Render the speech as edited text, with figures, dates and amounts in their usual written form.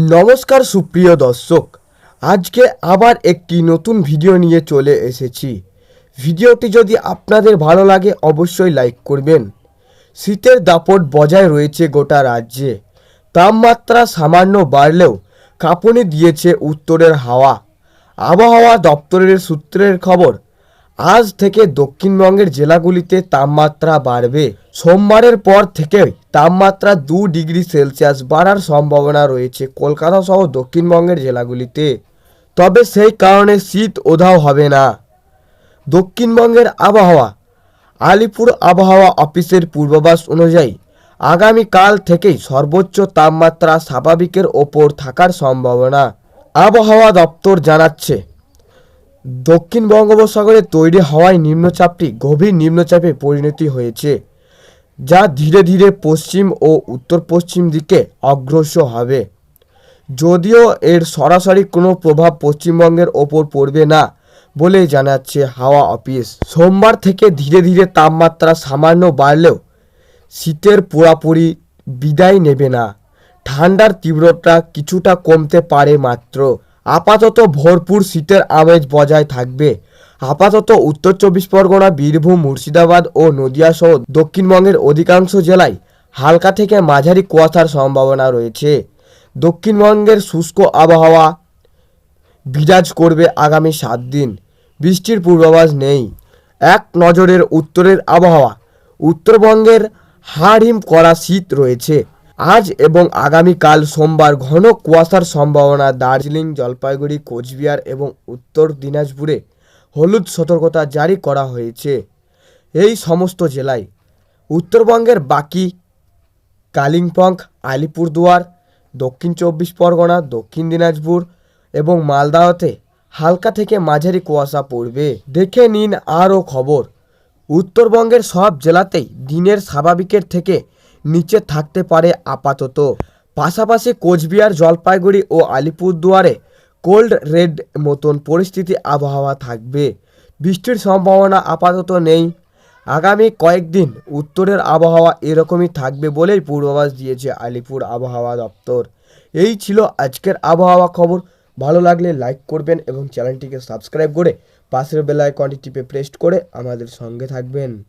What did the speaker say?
নমস্কার সুপ্রিয় দর্শক, আজকে আবার একটি নতুন ভিডিও নিয়ে চলে এসেছি। ভিডিওটি যদি আপনাদের ভালো লাগে অবশ্যই লাইক করবেন। শীতের দাপট বজায় রয়েছে গোটা রাজ্যে। তাপমাত্রা সামান্য বাড়লেও কাঁপুনি দিয়েছে উত্তরের হাওয়া। আবহাওয়া দপ্তরের সূত্রের খবর, আজ থেকে দক্ষিণবঙ্গের জেলাগুলিতে তাপমাত্রা বাড়বে। সোমবারের পর থেকেই তাপমাত্রা 2 ডিগ্রি সেলসিয়াস বাড়ার সম্ভাবনা রয়েছে কলকাতা সহ দক্ষিণবঙ্গের জেলাগুলিতে। তবে সেই কারণে শীত উধাও হবে না। দক্ষিণবঙ্গের আবহাওয়া, আলিপুর আবহাওয়া অফিসের পূর্বাভাস অনুযায়ী আগামীকাল থেকেই সর্বোচ্চ তাপমাত্রা স্বাভাবিকের ওপর থাকার সম্ভাবনা। আবহাওয়া দপ্তর জানাচ্ছে, দক্ষিণ বঙ্গোপসাগরে তৈরি হওয়ায় নিম্নচাপটি গভীর নিম্নচাপে পরিণতি হয়েছে, যা ধীরে ধীরে পশ্চিম ও উত্তর পশ্চিম দিকে অগ্রসর হবে। যদিও এর সরাসরি কোনো প্রভাব পশ্চিমবঙ্গের ওপর পড়বে না বলে জানাচ্ছে হাওয়া অফিস। সোমবার থেকে ধীরে ধীরে তাপমাত্রা সামান্য বাড়লেও শীতের পুরোপুরি বিদায় নেবে না। ঠান্ডার তীব্রতা কিছুটা কমতে পারে মাত্র। আপাতত ভরপুর শীতের আমেজ বজায় থাকবে। আপাতত উত্তর 24 পরগনা, বীরভূম, মুর্শিদাবাদ ও নদিয়া সহ দক্ষিণবঙ্গের অধিকাংশ জেলায় হালকা থেকে মাঝারি কুয়াশার সম্ভাবনা রয়েছে। দক্ষিণবঙ্গের শুষ্ক আবহাওয়া বিরাজ করবে আগামী 7 দিন। বৃষ্টির পূর্বাভাস নেই। এক নজরের উত্তরের আবহাওয়া, উত্তরবঙ্গের হাড়হিম করা শীত রয়েছে। আজ এবং আগামীকাল সোমবার ঘন কুয়াশার সম্ভাবনা। দার্জিলিং, জলপাইগুড়ি, কোচবিহার এবং উত্তর দিনাজপুরে হলুদ সতর্কতা জারি করা হয়েছে। এই সমস্ত জেলায় উত্তরবঙ্গের বাকি কালিম্পং, আলিপুরদুয়ার, দক্ষিণ 24 পরগনা, দক্ষিণ দিনাজপুর এবং মালদাতে হালকা থেকে মাঝারি কুয়াশা পড়বে। দেখে নিন আরও খবর। উত্তরবঙ্গের সব জেলাতেই দিনের স্বাভাবিকের থেকে নিচে থাকতে পারে আপাতত। পাশাপাশি কোচবিহার, জলপাইগুড়ি ও আলিপুরদুয়ারে কোল্ড রেড মতন পরিস্থিতি আবহাওয়া থাকবে। বৃষ্টির সম্ভাবনা আপাতত নেই। আগামী কয়েকদিন উত্তরের আবহাওয়া এরকমই থাকবে বলেই পূর্বাভাস দিয়েছে আলিপুর আবহাওয়া দপ্তর। এই ছিল আজকের আবহাওয়া খবর। ভালো লাগলে লাইক করবেন এবং চ্যানেলটিকে সাবস্ক্রাইব করে পাশের বেল আইকনটি টিপে প্রেস করে আমাদের সঙ্গে থাকবেন।